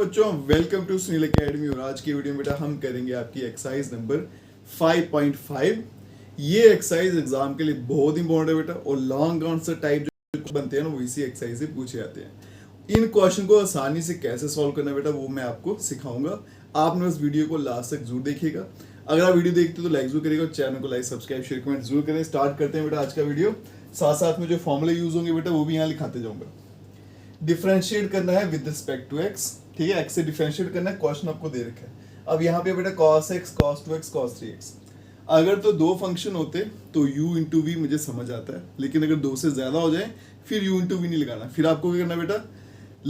बच्चों, welcome to Sunil academy. और आज की वीडियो में बेटा हम करेंगे आपकी एक्सरसाइज नंबर 5.5। ये एक्सरसाइज एग्जाम के लिए बहुत इंपॉर्टेंट है बेटा, और लॉन्ग आंसर टाइप जो बनते हैं ना वो इसी एक्सरसाइज से पूछे जाते हैं। इन क्वेश्चन को आसानी से कैसे सॉल्व करना बेटा वो मैं आपको सिखाऊंगा। आपने उस वीडियो को लास्ट तक जरूर देखिएगा। अगर आप वीडियो देखते हो तो लाइक जरूर करिएगा, चैनल को लाइक सब्सक्राइब शेयर कमेंट जरूर करें। स्टार्ट करते हैं बेटा आज का वीडियो। साथ साथ में जो फॉर्मूले यूज होंगे बेटा वो भी यहाँ लिखाते जाऊंगा। डिफरेंशिएट करना है विद रिस्पेक्ट टू एक्स, ठीक है। एक्स से डिफरेंशिएट करना है, क्वेश्चन आपको दे रखा है। अब यहाँ पे बेटा cos x cos 2x cos 3x, अगर तो दो फंक्शन होते तो u इंटू वी मुझे समझ आता है, लेकिन अगर दो से ज्यादा हो जाए फिर u इंटू वी नहीं लगाना, फिर आपको क्या करना बेटा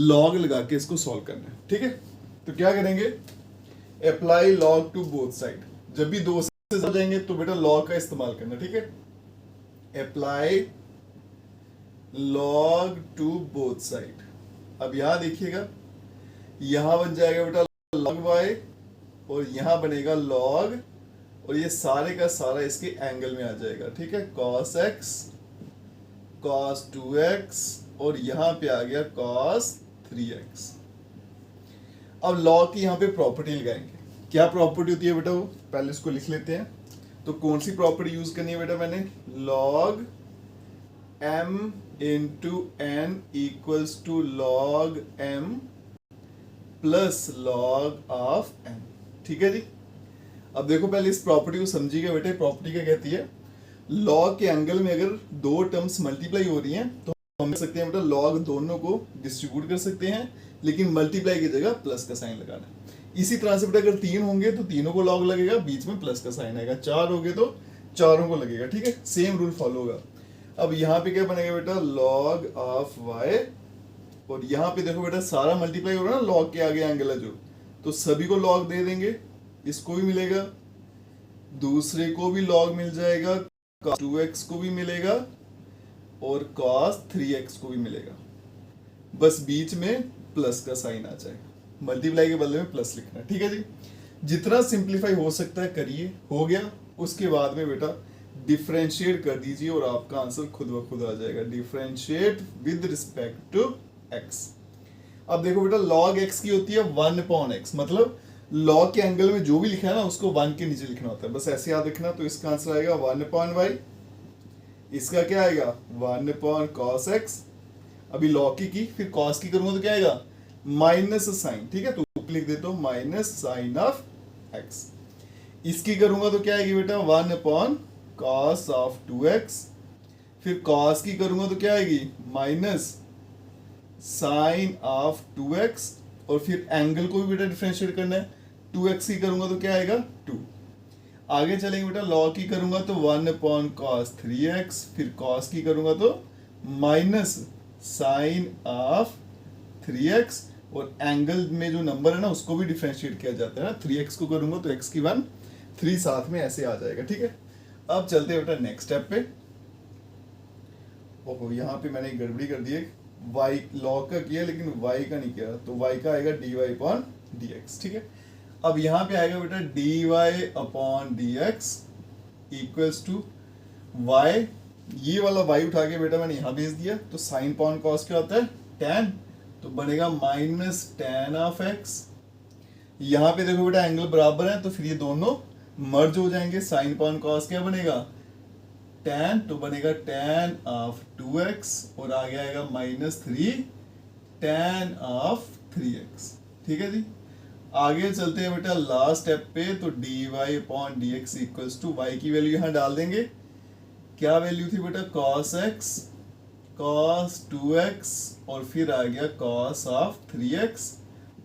log लगा के इसको सॉल्व करना है, ठीक है। तो क्या करेंगे, apply log to both side. जब भी दो से ज्यादा हो जाएंगे तो बेटा log का इस्तेमाल करना, ठीक है। Apply log to both side. अब यहां देखिएगा, यहां बन जाएगा बेटा log y और यहां बनेगा log, और ये सारे का सारा इसके एंगल में आ जाएगा, ठीक है। cos x cos 2x और यहां पे आ गया cos 3x। अब log की यहां पे प्रॉपर्टी लगाएंगे। क्या प्रॉपर्टी होती है बेटा वो पहले इसको लिख लेते हैं। तो कौन सी प्रॉपर्टी यूज करनी है बेटा, मैंने log m into n equals to log m plus log of n, ठीक है जी। अब देखो पहले इस प्रॉपर्टी को समझिएगा बेटे। प्रॉपर्टी क्या कहती है, log के एंगल में अगर दो टर्म्स मल्टीप्लाई हो रही हैं तो हम कर सकते हैं बेटा log दोनों को डिस्ट्रीब्यूट कर सकते हैं, लेकिन मल्टीप्लाई की जगह प्लस का साइन लगाना है। इसी तरह से बेटा अगर तीन होंगे तो तीनों को log लगेगा, बीच में प्लस का साइन आएगा। चार होंगे तो चारों को लगेगा, ठीक है। सेम रूल फॉलो होगा। अब यहाँ पे क्या बनेगा बेटा log ऑफ y, और यहाँ पे देखो बेटा सारा मल्टीप्लाई हो रहा है ना, log के आगे एंगल है जो, तो सभी को log दे देंगे। इसको भी मिलेगा, दूसरे को भी log मिल जाएगा, cos 2x को भी मिलेगा और cos 3x को भी मिलेगा। बस बीच में प्लस का साइन आ जाएगा, मल्टीप्लाई के बदले में प्लस लिखना है, ठीक है जी। जितना सिंप्लीफाई हो सकता है करिए। हो गया, उसके बाद में बेटा डिफरेंशिएट कर दीजिए और आपका आंसर खुद ब खुद आ जाएगा। Differentiate with respect to x। अब देखो बेटा log x की होती है 1/x, मतलब log के एंगल में जो भी लिखा है ना उसको 1 के नीचे लिखना होता है, बस ऐसे याद रखना। तो इसका आंसर आएगा 1/y। इसका क्या आएगा 1/cos x। अभी log की फिर cos की करूंगा तो क्या आएगा माइनस साइन, ठीक है। तो लिख देता हूं माइनस साइन ऑफ x। इसकी करूंगा तो क्या आएगी बेटा 1/cos ऑफ 2x। फिर cos की करूंगा तो क्या आएगी माइनस साइन ऑफ 2x, और फिर एंगल को भी बेटा डिफरेंशिएट करना है। 2x की करूंगा तो क्या आएगा 2। आगे चलेंगे बेटा, log की करूंगा तो 1/cos 3x, फिर cos की करूंगा तो माइनस साइन ऑफ 3x, और एंगल में जो नंबर है ना उसको भी डिफरेंशिएट किया जाता है ना। 3x को करूंगा तो x की 1, 3 साथ में ऐसे आ जाएगा, ठीक है। अब चलते हैं बेटा नेक्स्ट स्टेप पे। ओहो, यहाँ पे मैंने एक गड़बड़ी कर दी है, y log का किया लेकिन y का नहीं किया, तो y का आएगा dy/dx, ठीक है। अब यहाँ पे आएगा बेटा dy/dx इक्वल्स टू y। ये वाला y उठा के बेटा मैंने यहाँ भेज दिया, तो साइन पॉन कॉस क्या होता है tan, तो बनेगा माइनस tan ऑफ x। यहाँ पे देखो बेटा एंगल बराबर है तो फिर ये दोनों मर्ज हो जाएंगे। साइन पॉन कॉस क्या बनेगा tan, तो बनेगा tan ऑफ 2x, और आगे आएगा -3 tan ऑफ 3x, ठीक है जी। आगे चलते हैं बेटा लास्ट स्टेप पे। तो dy/dx इक्वल्स टू y की वैल्यू यहाँ डाल देंगे। क्या वैल्यू थी बेटा cos x cos 2x, और फिर आ गया cos ऑफ 3x,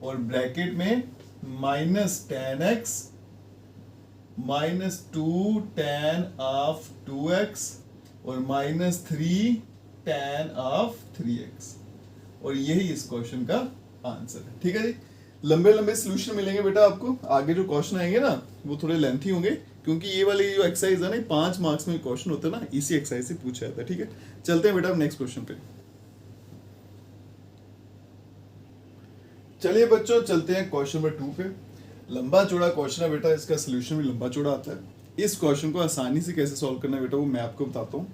और ब्रैकेट में minus tan x -2 tan of 2x और -3 tan ऑफ 3x, और यही इस क्वेश्चन का आंसर है, ठीक है जी। लंबे लंबे सॉल्यूशन मिलेंगे बेटा आपको। आगे जो क्वेश्चन आएंगे ना वो थोड़े लेंथी होंगे, क्योंकि ये वाली जो एक्सरसाइज है ना 5 मार्क्स में क्वेश्चन होता है ना, इसी एक्सरसाइज से पूछा जाता है, ठीक है। चलते हैं बेटा नेक्स्ट क्वेश्चन पे। चलिए बच्चों चलते हैं क्वेश्चन नंबर 2 पे। लंबा चौड़ा क्वेश्चन है बेटा, इसका सोल्यूशन भी लंबा चौड़ा आता है। इस क्वेश्चन को आसानी से कैसे सॉल्व करना है बेटा वो मैं आपको बताता हूँ।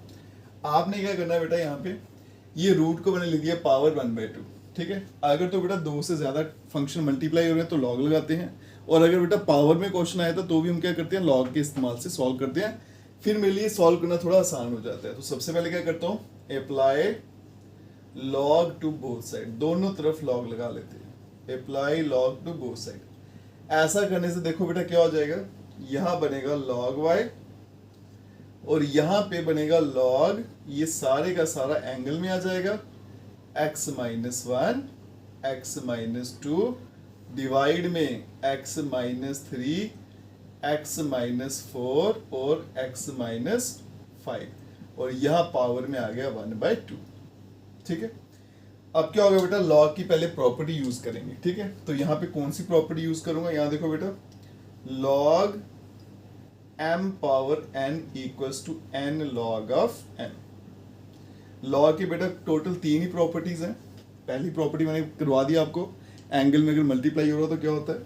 आपने क्या करना है बेटा, यहाँ पे ये रूट को मैंने लिख दिया पावर 1/2, ठीक है। अगर तो बेटा दो से ज्यादा फंक्शन मल्टीप्लाई हो रहे हैं तो लॉग लगाते हैं, और अगर बेटा पावर में क्वेश्चन आया था तो भी हम क्या करते हैं, लॉग के इस्तेमाल से सॉल्व करते हैं। फिर मेरे लिए सॉल्व करना थोड़ा आसान हो जाता है। तो सबसे पहले क्या करता हूँ, apply log to both side, दोनों तरफ लॉग लगा लेते हैं। Apply log to both side. ऐसा करने से देखो बेटा क्या हो जाएगा, यहां बनेगा लॉग वाई और यहां पे बनेगा लॉग, ये सारे का सारा एंगल में आ जाएगा, x minus one, x minus to, divide में x minus three, x minus four और x माइनस फाइव, और यहां पावर में आ गया 1/2। ठीक है। अब क्या होगा बेटा, लॉग की पहले प्रॉपर्टी यूज करेंगे। ठीक है। तो यहां पे कौन सी प्रॉपर्टी यूज करूंगा, यहां देखो बेटा, log m power n equals to n log of n। Log की बेटा टोटल 3 ही प्रॉपर्टीज हैं। पहली प्रॉपर्टी मैंने करवा दी आपको, एंगल में अगर मल्टीप्लाई हो रहा तो क्या होता है।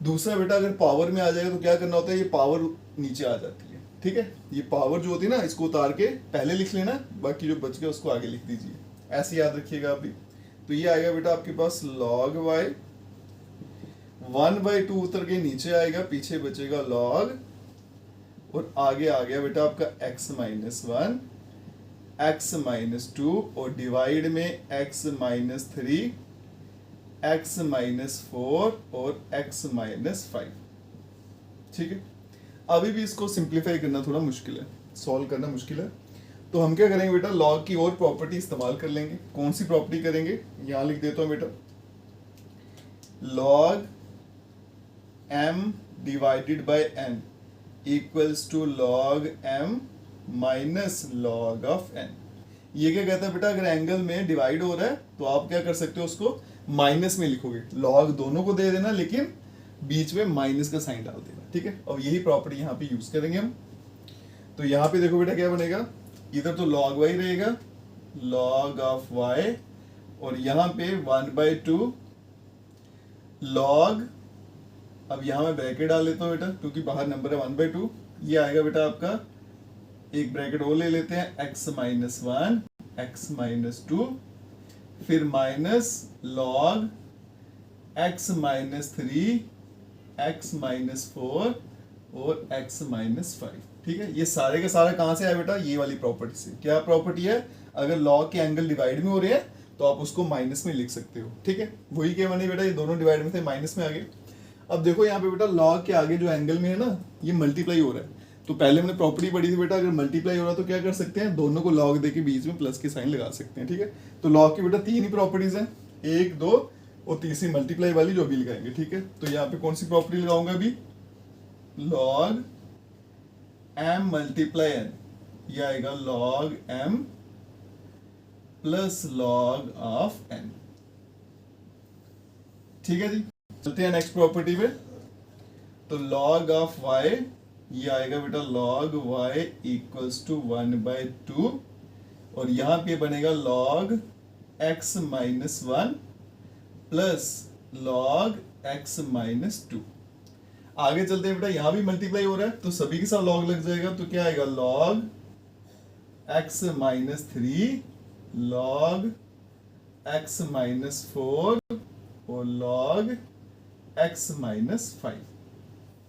दूसरा बेटा अगर पावर में आ जाएगा तो क्या करना होता है, ये पावर नीचे आ जाती है। ठीक है। ये पावर जो होती है ना, इसको उतार के पहले लिख लेना, बाकी जो बच गया उसको आगे लिख दीजिए, ऐसे याद रखिएगा अभी। तो ये आएगा बेटा आपके पास लॉग वाई, 1/2 उतर के नीचे आएगा, पीछे बचेगा लॉग, और आगे आ गया बेटा आपका x minus one, x minus to, और डिवाइड में x minus three, x minus four और x माइनस फाइव। ठीक है। अभी भी इसको सिंप्लीफाई करना थोड़ा मुश्किल है, सॉल्व करना मुश्किल है। तो हम क्या करेंगे बेटा, लॉग की और प्रॉपर्टी इस्तेमाल कर लेंगे। कौन सी प्रॉपर्टी करेंगे, यहां लिख देता हूं बेटा, log m divided by n equals to log m minus log of n। ये क्या कहता है बेटा, अगर एंगल में डिवाइड हो रहा है तो आप क्या कर सकते हो, उसको माइनस में लिखोगे, लॉग दोनों को दे देना लेकिन बीच में माइनस का साइन डाल देना। ठीक है। और यही प्रॉपर्टी यहाँ पे यूज करेंगे हम। तो यहाँ पे देखो बेटा क्या बनेगा, इधर तो लॉग वाई रहेगा, लॉग ऑफ वाई, और यहाँ पे 1/2 लॉग, अब यहाँ मैं ब्रैकेट डाल लेता हूँ बेटा क्योंकि बाहर नंबर है 1/2। ये आएगा बेटा आपका, एक ब्रैकेट और ले लेते हैं, x minus one, x minus two, फिर minus log x minus three, x minus four और x माइनस फाइव। ठीक है। ये सारे का सारा कहाँ से आया बेटा, ये वाली प्रॉपर्टी से। क्या प्रॉपर्टी है, अगर लॉग के एंगल डिवाइड में हो रहे हैं तो आप उसको माइनस में लिख सकते हो। ठीक है। वही क्या बने बेटा, ये दोनों डिवाइड में थे, माइनस में आ गए। अब देखो यहाँ पे बेटा लॉग के आगे जो एंगल में है ना, ये मल्टीप्लाई हो रहा है। तो पहले हमने प्रॉपर्टी पढ़ी थी बेटा, अगर मल्टीप्लाई हो रहा है तो क्या कर सकते हैं, दोनों को लॉग देके बीच में प्लस के साइन लगा सकते हैं। ठीक है। तो लॉग की बेटा 3 ही प्रॉपर्टीज हैं, 1, 2 और तीसरी मल्टीप्लाई वाली जो भी लगाएंगे। ठीक है। तो यहाँ पे कौन सी प्रॉपर्टी लगाऊंगा अभी, लॉग m मल्टीप्लाई n, ये आएगा log m plus log of n। ठीक है जी। चलते हैं नेक्स्ट प्रॉपर्टी पे। तो लॉग ऑफ y, ये आएगा बेटा लॉग y इक्वल्स टू 1/2, और यहां पे बनेगा log x minus one plus log x minus two. आगे चलते हैं बेटा, यहां भी मल्टीप्लाई हो रहा है तो सभी के साथ लॉग लग जाएगा। तो क्या आएगा, log x minus three, log x minus four और लॉग x माइनस फाइव।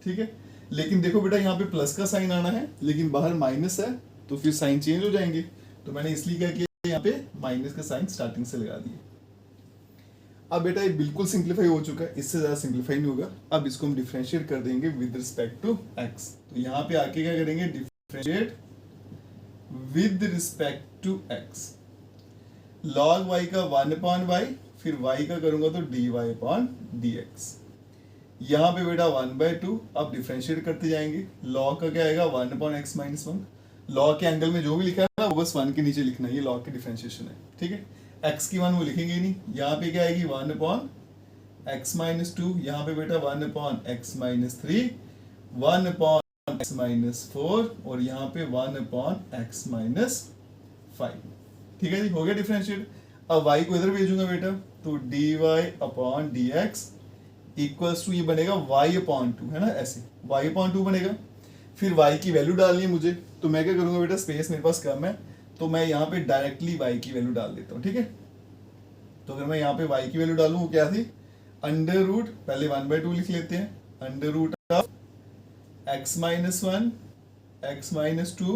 ठीक है। लेकिन देखो बेटा यहाँ पे प्लस का साइन आना है लेकिन बाहर माइनस है, तो फिर साइन चेंज हो जाएंगे। तो मैंने इसलिए क्या किया, यहाँ पे माइनस का साइन स्टार्टिंग से लगा दिया। अब बेटा ये बिल्कुल सिंप्लीफाई हो चुका है, इससे ज्यादा सिंप्लीफाई नहीं होगा। अब इसको हम डिफरेंशिएट कर देंगे विद रिस्पेक्ट टू x। तो यहाँ पे आके क्या करेंगे, differentiate with respect to x। Log y का 1/y, फिर y का करूंगा तो dy/dx। यहाँ पे बेटा 1/2, अब डिफरेंशिएट करते जाएंगे। लॉग का क्या आएगा, 1/x माइनस वन। लॉग के एंगल में जो भी लिखा है ना वो बस 1 के नीचे लिखना है, ये लॉग की डिफरेंशिएशन है। ठीक है। x की 1 वो लिखेंगे ही नहीं। यहाँ पे क्या आएगी, 1/x माइनस टू, यहाँ पे बेटा 1/x minus three, 1/x minus four, और यहाँ पे 1/x माइनस फाइव। ठीक है जी, हो गया डिफरेंशिएट। अब y को इधर भेजूंगा बेटा, तो dy/dx इक्वल्स टू, ये बनेगा y/2, है ना, ऐसे y/2 बनेगा। फिर y की वैल्यू डालनी है मुझे, तो मैं क्या करूंगा बेटा, स्पेस मेरे पास कम है तो मैं यहाँ पे डायरेक्टली y की वैल्यू डाल देता हूँ। ठीक है। तो अगर मैं यहाँ पे y की वैल्यू डालूं वो क्या थी, अंडर रूट, पहले 1/2 लिख लेते हैं, under root of x minus 1 x minus 2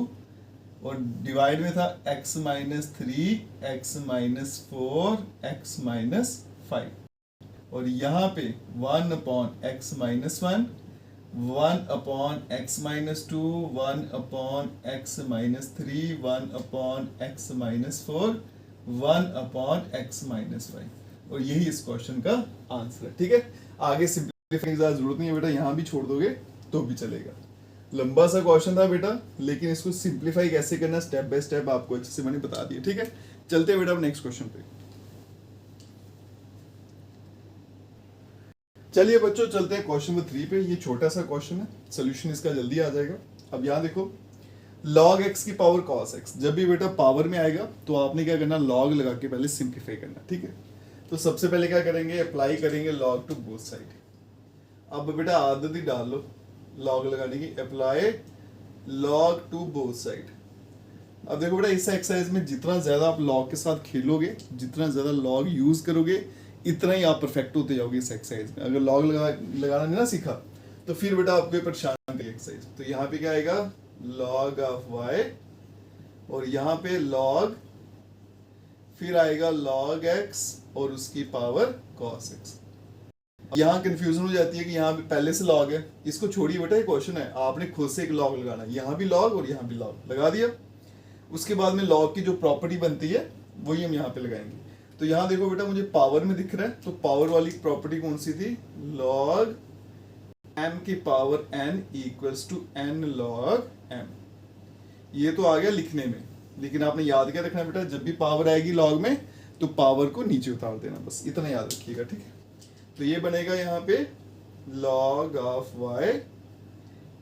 और डिवाइड में था x minus 3 x minus 4 x minus 5 और यहाँ पे 1 upon x minus 1 1 upon x minus 2 1 upon x minus 3 1 upon x minus 4 1 upon x minus 5 और यही इस क्वेश्चन का आंसर है। ठीक है, आगे सिंपलीफाई की ज्यादा जरूरत नहीं है बेटा, यहाँ भी छोड़ दोगे तो भी चलेगा। लंबा सा क्वेश्चन था बेटा, लेकिन इसको सिंपलीफाई कैसे करना स्टेप बाय स्टेप आपको अच्छे से मैंने बता दिया। ठीक है, चलते हैं बेटा अब नेक्स्ट क्वेश्चन पे। चलिए बच्चों चलते हैं क्वेश्चन नंबर 3 पे। ये छोटा सा क्वेश्चन है, सोल्यूशन इसका जल्दी आ जाएगा। अब यहाँ देखो, log x की पावर cos x, जब भी बेटा पावर में आएगा तो आपने क्या करना, log लगा के पहले सिंपलीफाई करना। ठीक है, तो सबसे पहले क्या करेंगे, अप्लाई करेंगे log टू बोथ साइड। अब बेटा आदत ही डाल लो log लगाने की, apply log to both side. अब देखो बेटा इस एक्सरसाइज में जितना ज्यादा आप log के साथ खेलोगे, जितना ज्यादा log यूज करोगे, इतना ही आप परफेक्ट होते जाओगे इस एक्सरसाइज में। अगर log लगाना नहीं ना सीखा तो फिर बेटा आपको परेशान करेगी एक्सरसाइज। तो यहाँ पे क्या आएगा, log ऑफ y और यहाँ पे log, फिर आएगा log x और उसकी पावर cos x। यहाँ कंफ्यूजन हो जाती है कि यहाँ पे पहले से log है, इसको छोड़िए बेटा, ये क्वेश्चन है, आपने खुद से एक log लगाना, यहाँ भी log और यहाँ भी log लगा दिया। उसके बाद में log की जो प्रॉपर्टी बनती है वही हम यहाँ पे लगाएंगे। तो यहाँ देखो बेटा मुझे पावर में दिख रहा है, तो पावर वाली प्रॉपर्टी कौन सी थी, log m की power n equals to n log m। ये तो आ गया लिखने में, लेकिन आपने याद क्या रखना बेटा, जब भी पावर आएगी log में तो पावर को नीचे उतार देना, बस इतना याद रखिएगा। ठीक है, तो ये बनेगा यहाँ पे log of y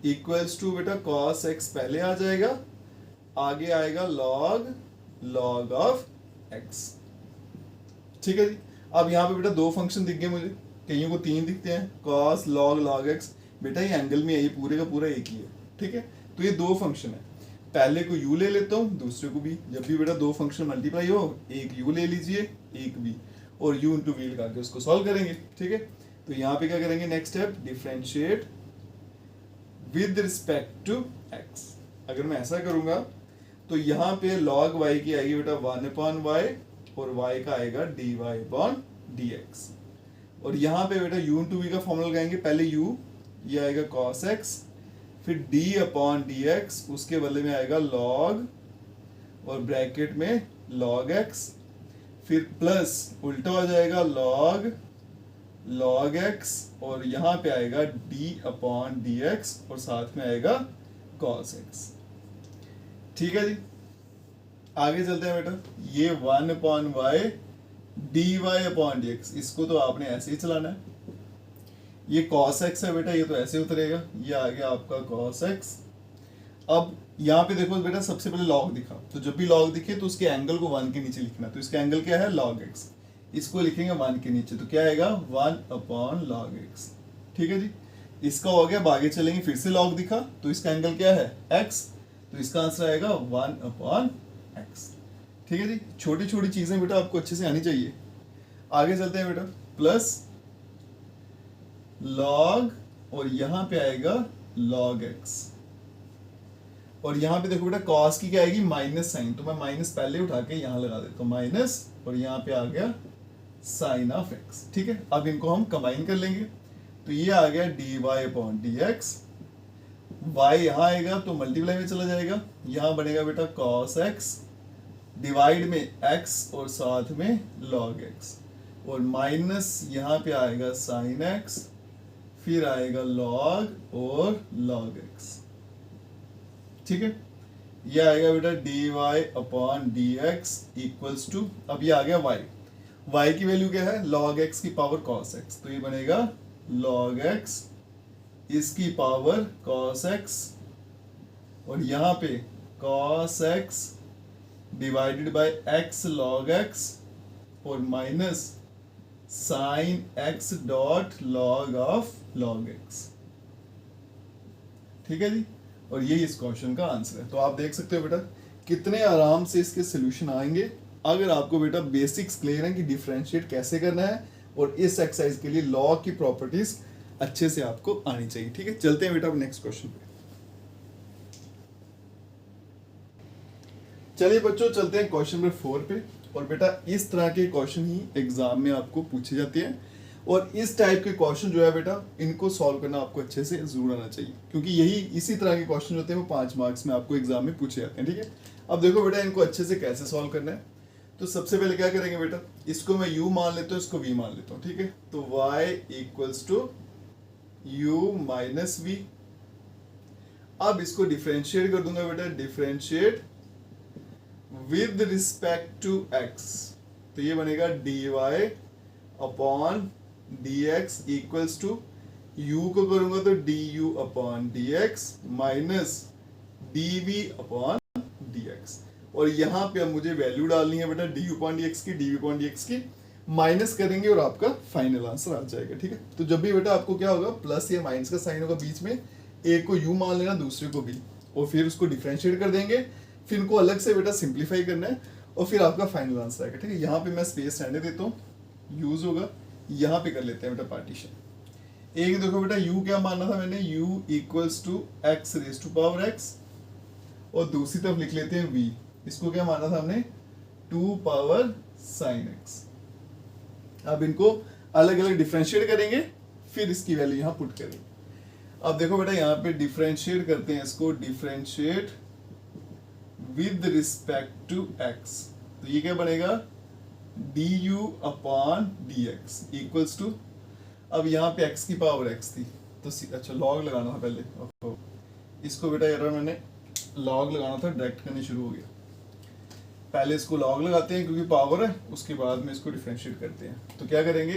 equals to बेटा cos x पहले आ जाएगा, आगे आएगा log ऑफ x। ठीक है जी, अब यहाँ पे बेटा दो फंक्शन दिख गए मुझे, कईयों को 3 दिखते हैं, cos log x। बेटा ये एंगल में है, ये पूरे का पूरा एक ही है। ठीक है, तो ये दो फंक्शन है, पहले को u ले लेता हूँ, दूसरे को भी। जब भी बेटा दो फंक्शन मल्टीप्लाई हो, एक u ले लीजिए एक v, और u इंटू v लगा के उसको सॉल्व करेंगे। ठीक है, तो यहाँ पे क्या करेंगे, next step differentiate with respect to x। अगर मैं ऐसा करूंगा तो यहाँ पे log y की आएगी बेटा 1/y और y का आएगा dy/dx। और यहाँ पे बेटा u इंटू v का फॉर्मूला लगाएंगे, पहले u, ये आएगा cos x, फिर d/dx, उसके बदले में आएगा log और ब्रैकेट में log x, फिर प्लस उल्टा हो जाएगा log x और यहाँ पे आएगा d/dx और साथ में आएगा cos x। ठीक है जी, आगे चलते हैं बेटा। ये 1/y dy/dx, इसको तो आपने ऐसे ही चलाना है। ये cos x है बेटा, ये तो ऐसे उतरेगा, ये आ गया आपका cos x। अब यहाँ पे देखो बेटा सबसे पहले log दिखा, तो जब भी log दिखे तो उसके एंगल को 1 के नीचे लिखना। तो इसका एंगल क्या है, log x, इसको लिखेंगे 1 के नीचे, तो क्या आएगा 1/log x। ठीक है जी, इसका हो गया। आगे चलेंगे, फिर से log दिखा तो इसका एंगल क्या है x, तो इसका आंसर आएगा 1/x। ठीक है जी, छोटी छोटी चीजें बेटा आपको अच्छे से आनी चाहिए। आगे चलते हैं बेटा, प्लस log और यहाँ पे आएगा log x, और यहाँ पे देखो बेटा cos की क्या आएगी, माइनस साइन, तो मैं माइनस पहले उठा के यहाँ लगा देता हूँ माइनस, और यहाँ पे आ गया साइन ऑफ x। ठीक है, अब इनको हम कंबाइन कर लेंगे, तो ये आ गया dy/dx, y यहाँ आएगा तो मल्टीप्लाई में चला जाएगा, यहाँ बनेगा बेटा cos x डिवाइड में x और साथ में log x, और माइनस यहाँ पे आएगा sin x, फिर आएगा log और log x। ठीक है, ये आएगा बेटा dy/dx इक्वल्स टू, अब ये आ गया y की वैल्यू क्या है, log x की पावर cos x, तो ये बनेगा log x इसकी पावर cos x, और यहाँ पे cos x divided by x log x और minus sin x dot log of log x। ठीक है जी, और यही इस क्वेश्चन का आंसर है। तो आप देख सकते हो बेटा कितने आराम से इसके सोल्यूशन आएंगे अगर आपको बेटा बेसिक्स क्लियर है कि डिफरेंशिएट कैसे करना है, और इस एक्सरसाइज के लिए लॉग की प्रॉपर्टीज अच्छे से आपको आनी चाहिए। ठीक है, चलते हैं बेटा अब नेक्स्ट क्वेश्चन पे। चलिए बच्चों, चलते हैं क्वेश्चन नंबर 4 पे। और बेटा इस तरह के क्वेश्चन ही एग्जाम में आपको पूछे जाते हैं, और इस टाइप के क्वेश्चन जो है बेटा इनको सॉल्व करना आपको अच्छे से जरूर आना चाहिए, क्योंकि यही इसी तरह के क्वेश्चन होते हैं वो 5 मार्क्स में आपको एग्जाम में पूछे जाते हैं। ठीक है, अब देखो बेटा इनको अच्छे से कैसे सॉल्व करना है। तो सबसे पहले क्या करेंगे बेटा, इसको मैं u मान लेता हूँ, इसको v मान लेता हूँ। ठीक है, तो y equals to u minus v। अब इसको डिफरेंशिएट कर दूंगा बेटा, differentiate with respect to x, तो ये बनेगा dy upon dx equals to u को करूंगा तो du upon dx minus dv upon dx। और यहाँ पे अब मुझे वैल्यू डालनी है बेटा du अपॉन dx की, dv अपॉन dx की, माइनस करेंगे और आपका फाइनल आंसर आ जाएगा। ठीक है, तो जब भी बेटा आपको क्या होगा, प्लस या माइनस का साइन होगा बीच में, एक को u मान लेना, दूसरे को v, और फिर उसको डिफरेंशिएट कर देंगे, फिर इनको अलग से बेटा सिंप्लीफाई करना है, और फिर आपका फाइनल आंसर आएगा। ठीक है, यहाँ पे मैं स्पेस रहने देता हूँ, यूज होगा, यहाँ पे कर लेते हैं बेटा पार्टीशन। एक देखो बेटा u क्या माना था मैंने, u equals to x raise to power x, और दूसरी तरफ लिख लेते हैं v, इसको क्या माना था हमने, 2 पावर साइन x। अब इनको अलग अलग डिफरेंशिएट करेंगे, फिर इसकी वैल्यू यहाँ पुट करेंगे। अब देखो बेटा यहाँ पे डिफरेंशिएट करते हैं इसको, differentiate with respect to x, तो ये क्या बनेगा, du upon dx equals to, अब यहाँ पे x की पावर x थी तो अच्छा लॉग लगाना था पहले, इसको बेटा यार मैंने लॉग लगाना था, डायरेक्ट करने शुरू हो गया। पहले इसको लॉग लगाते हैं क्योंकि पावर है, उसके बाद में इसको डिफरेंशिएट करते हैं। तो क्या करेंगे,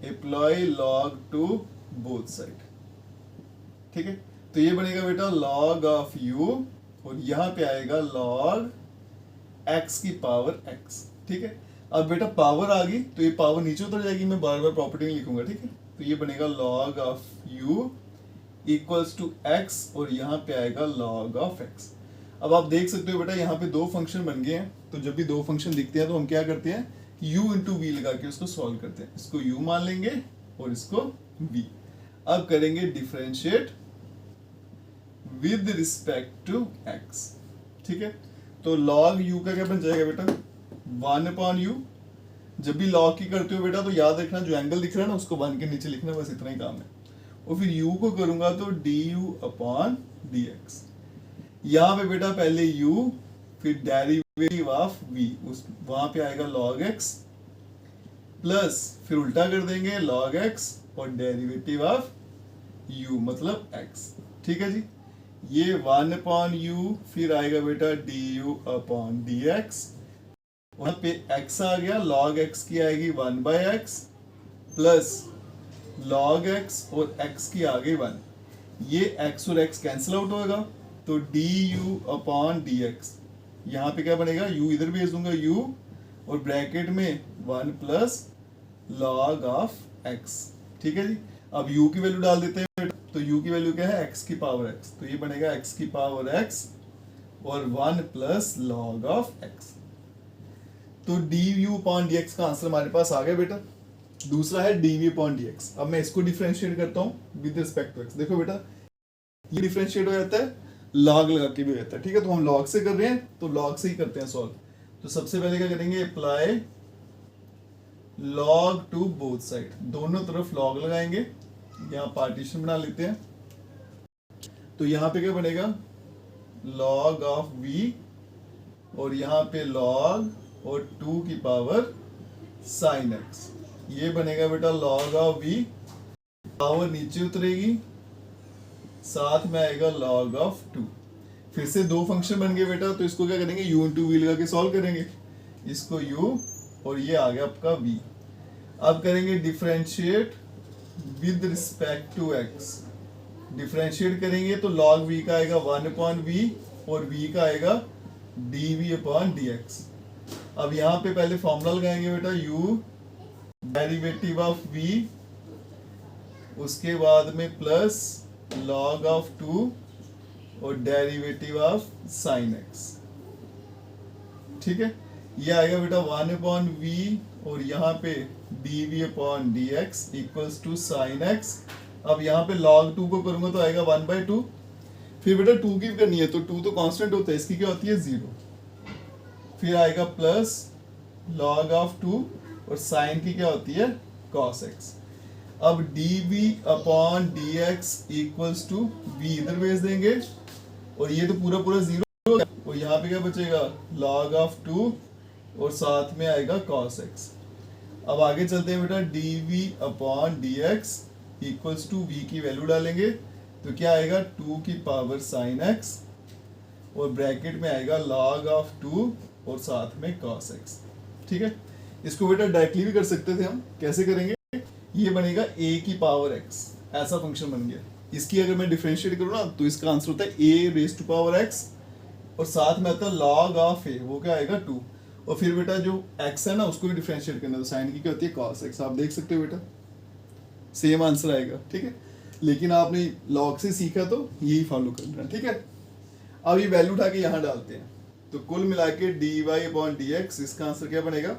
apply log to both side. ठीक है, तो ये बनेगा बेटा लॉग ऑफ u, और यहाँ पे आएगा लॉग x की पावर x। ठीक है, अब बेटा पावर आ गई तो ये पावर नीचे उतर जाएगी, मैं बार बार प्रॉपर्टी नहीं लिखूंगा। ठीक है, तो ये बनेगा log of u equals to x, और यहाँ पे आएगा लॉग ऑफ x। अब आप देख सकते हो बेटा यहाँ पे दो फंक्शन बन गए हैं, तो जब भी दो फंक्शन दिखते हैं तो हम क्या करते हैं, u इंटू वी लगा के उसको सॉल्व करते हैं। इसको u मान लेंगे और इसको v। अब करेंगे differentiate with respect to x। ठीक है, तो log u का क्या बन जाएगा बेटा, 1 अपॉन u। जब भी log की करते हो बेटा तो याद रखना जो एंगल दिख रहा है ना उसको 1 के नीचे लिखना, बस इतना ही काम है। और फिर u को करूंगा तो du अपॉन dx। यहाँ पे बेटा पहले u, फिर डेरिवेटिव ऑफ v, उस वहां पे आएगा log x, प्लस फिर उल्टा कर देंगे log x और डेरिवेटिव ऑफ u मतलब x। ठीक है जी, ये 1 अपॉन u, फिर आएगा बेटा du अपॉन dx, वहां पे x आ गया, log x की आएगी 1 by x, plus log x और x की आ गई 1, ये x और x कैंसिल आउट होगा, तो du अपॉन dx, यहाँ पे क्या बनेगा, u इधर भेज दूंगा u, और ब्रैकेट में 1 प्लस log ऑफ x। ठीक है जी, अब u की वैल्यू डाल देते हैं, तो u की वैल्यू क्या है, x की पावर x, तो ये बनेगा x की पावर x और 1 प्लस log ऑफ x। तो du अपॉन dx का आंसर हमारे पास आ गया बेटा। दूसरा है dv अपॉन dx। अब मैं इसको डिफरेंशिएट करता हूँ विद रिस्पेक्ट टू x। देखो बेटा ये डिफरेंशिएट हो जाता है, लॉग लगा के भी हो जाता है। ठीक है, तो हम लॉग से कर रहे हैं तो लॉग से ही करते हैं सॉल्व। तो सबसे पहले क्या करेंगे, apply log to both side, दोनों तरफ लॉग लगाएंगे। यहाँ पार्टीशन बना लेते हैं, तो यहाँ पे क्या बनेगा, लॉग ऑफ v, और यहाँ पे लॉग और 2 की पावर साइन x, ये बनेगा बेटा लॉग ऑफ v, पावर नीचे उतरेगी, साथ में आएगा log ऑफ 2। फिर से दो फंक्शन बन गए बेटा, तो इसको क्या करेंगे, u इंटू वी लगा के सॉल्व करेंगे, इसको u और ये आ गया आपका v। अब करेंगे differentiate with respect to x। Differentiate करेंगे तो log v का आएगा 1 अपॉन v, और v का आएगा dv अपॉन dx। अब यहाँ पे पहले फॉर्मूला लगाएंगे बेटा, u डेरिवेटिव ऑफ v, उसके बाद में प्लस log ऑफ 2 और डेरिवेटिव ऑफ साइन x। ठीक है, ये आएगा बेटा 1/v और यहाँ पे dv/dx equals to sine x. अब यहाँ पे log 2 को करूंगा तो आएगा 1/2। फिर बेटा 2 की भी करनी है तो 2 तो कांस्टेंट होता है, इसकी क्या होती है 0। फिर आएगा प्लस log ऑफ 2 और साइन की क्या होती है cos x। अब dv/dx इक्वल्स टू v इधर भेज देंगे और ये तो पूरा पूरा 0 हो गया और यहाँ पे क्या बचेगा log ऑफ 2 और साथ में आएगा cos x। अब आगे चलते हैं बेटा dv/dx इक्वल्स टू v की वैल्यू डालेंगे तो क्या आएगा 2 की पावर sin x और ब्रैकेट में आएगा log ऑफ 2 और साथ में cos x। ठीक है, इसको बेटा डायरेक्टली भी कर सकते थे हम, कैसे करेंगे, ये बनेगा a की पावर x, ऐसा फंक्शन बन गया। इसकी अगर मैं डिफरेंशिएट करूँ ना तो इसका आंसर होता है a raise to power x और साथ में आता है log ऑफ a, वो क्या आएगा 2। और फिर बेटा जो x है ना उसको भी डिफरेंशिएट करना, तो साइन की क्या होती है cos x। आप देख सकते हो बेटा सेम आंसर आएगा। ठीक है, लेकिन आपने log से सीखा तो यही फॉलो करना है। ठीक है, अब ये वैल्यू उठा के यहाँ डालते हैं तो कुल मिला के dy/dx इसका आंसर क्या बनेगा,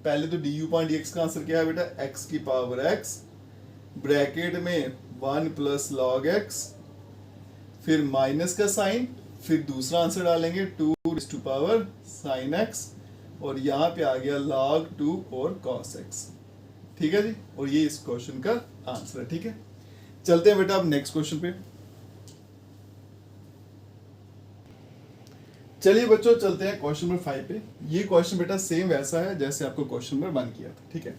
पहले तो du/dx का आंसर क्या है बेटा x की पावर x ब्रैकेट में 1 प्लस log x, फिर माइनस का साइन, फिर दूसरा आंसर डालेंगे 2 raise to power sin x और यहाँ पे आ गया log 2 और cos x। ठीक है जी, और ये इस क्वेश्चन का आंसर है। ठीक है, चलते हैं बेटा अब नेक्स्ट क्वेश्चन पे। चलिए बच्चों चलते हैं क्वेश्चन नंबर 5 पे। ये क्वेश्चन बेटा सेम वैसा है जैसे आपको क्वेश्चन नंबर 1 किया था। ठीक है,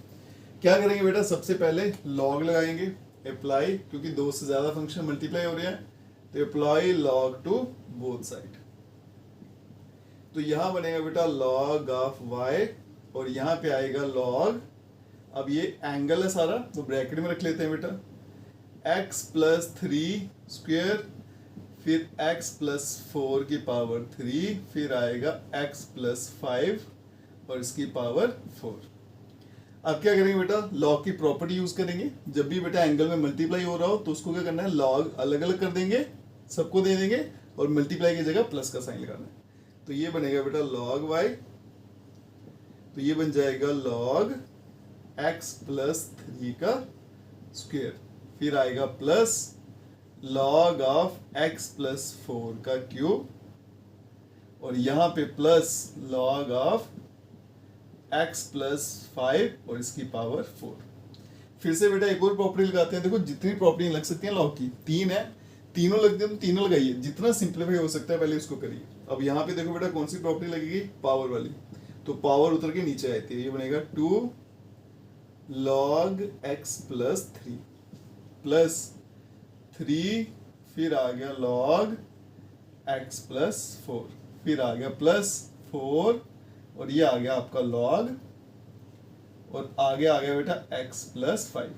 क्या करेंगे बेटा, सबसे पहले log लगाएंगे, अप्लाई, क्योंकि 2 से ज्यादा फंक्शन मल्टीप्लाई हो रहे हैं तो apply log to both side. तो यहां बनेगा बेटा log ऑफ y और यहाँ पे आएगा log, अब ये एंगल है सारा तो ब्रैकेट में रख लेते हैं बेटा, x प्लस 3 स्क्वेयर, फिर x प्लस 4 की पावर 3, फिर आएगा x प्लस 5 और इसकी पावर 4। अब क्या करेंगे बेटा, log की प्रॉपर्टी यूज करेंगे। जब भी बेटा एंगल में मल्टीप्लाई हो रहा हो तो उसको क्या करना है, log अलग अलग कर देंगे, सबको दे देंगे और मल्टीप्लाई की जगह प्लस का साइन लगाना है। तो ये बनेगा बेटा log y, तो ये बन जाएगा log x प्लस 3 का स्क्वेयर, फिर आएगा plus log of x plus 4 का क्यूब और यहाँ पे plus log of x plus 5 और इसकी पावर 4। फिर से बेटा एक और प्रॉपर्टी लगाते हैं। देखो जितनी प्रॉपर्टी लग सकती है log की 3 है, तीनों लगती है तो तीनों लगाइए, जितना सिंप्लीफाई हो सकता है पहले उसको करिए। अब यहाँ पे देखो बेटा कौन सी प्रॉपर्टी लगेगी, पावर वाली, तो पावर उतर के नीचे आती है, ये बनेगा 2 log x प्लस 3 प्लस 3, फिर आ गया log x प्लस 4, फिर आ गया प्लस 4 और ये आ गया आपका log और आगे आ गया बेटा x प्लस 5।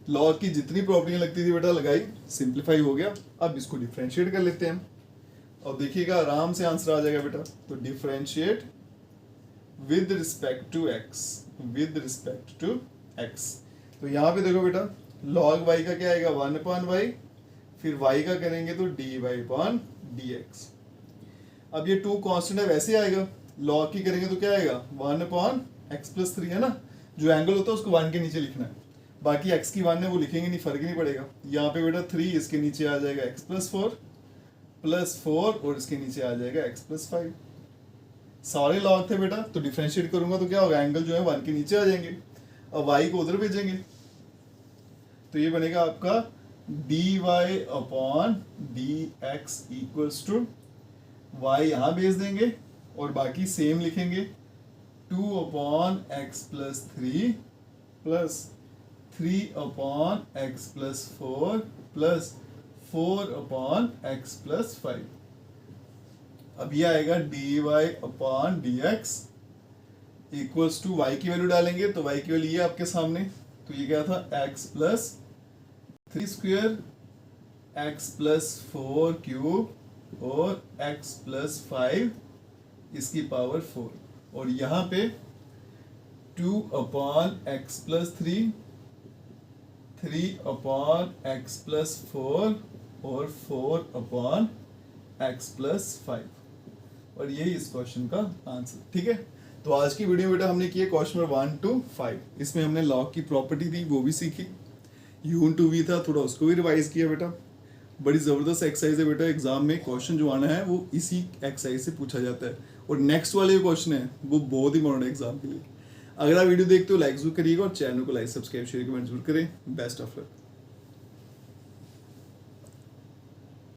log की जितनी प्रॉपर्टी लगती थी बेटा लगाई, सिंप्लीफाई हो गया। अब इसको डिफरेंशिएट कर लेते हैं और देखिएगा आराम से आंसर आ जाएगा बेटा। तो differentiate with respect to x, with respect to x। तो यहाँ पे देखो बेटा log y का क्या आएगा 1/y, फिर y का करेंगे तो dy/dx। अब ये 2 कांस्टेंट है वैसे आएगा, log की करेंगे तो क्या आएगा 1/x प्लस 3 है ना, जो एंगल होता है उसको 1 के नीचे लिखना है, बाकी x की 1 है वो लिखेंगे नहीं, फर्क ही नहीं पड़ेगा। यहाँ पे बेटा 3 इसके नीचे आ जाएगा x प्लस 4 प्लस 4 और इसके नीचे आ जाएगा x प्लस 5। सारे log थे बेटा, तो डिफरेंशिएट करूंगा तो क्या होगा, एंगल जो है 1 के नीचे आ जाएंगे। अब y को उधर भेजेंगे तो ये बनेगा आपका dy/dx इक्वल्स टू y यहाँ भेज देंगे और बाकी सेम लिखेंगे 2/x plus 3 plus 3/x plus 4 plus 4/x plus 5। अब ये आएगा dy/dx इक्वल्स टू y की वैल्यू डालेंगे तो y की वैल्यू ये आपके सामने, तो ये क्या था x plus 3 square, x plus 4 cube और x प्लस 5 इसकी पावर 4 और यहाँ पे 2/x प्लस 3, 3/x प्लस 4 और 4/x प्लस 5। और यही इस क्वेश्चन का आंसर। ठीक है, तो आज की वीडियो में बेटा हमने किए क्वेश्चन नंबर 1 to 5। इसमें हमने लॉग की प्रॉपर्टी थी वो भी सीखी, यून टू वी था थोड़ा उसको भी रिवाइज किया बेटा। बड़ी ज़बरदस्त एक्सरसाइज है बेटा, एग्जाम में क्वेश्चन जो आना है वो इसी एक्सरसाइज से पूछा जाता है। और नेक्स्ट वाले जो क्वेश्चन है वो बहुत ही इंपॉर्टेंट है एग्जाम के लिए। अगर आप वीडियो देखते हो लाइक जरूर करिएगा और चैनल को लाइक सब्सक्राइब शेयर कमेंट जरूर करें। Best of luck.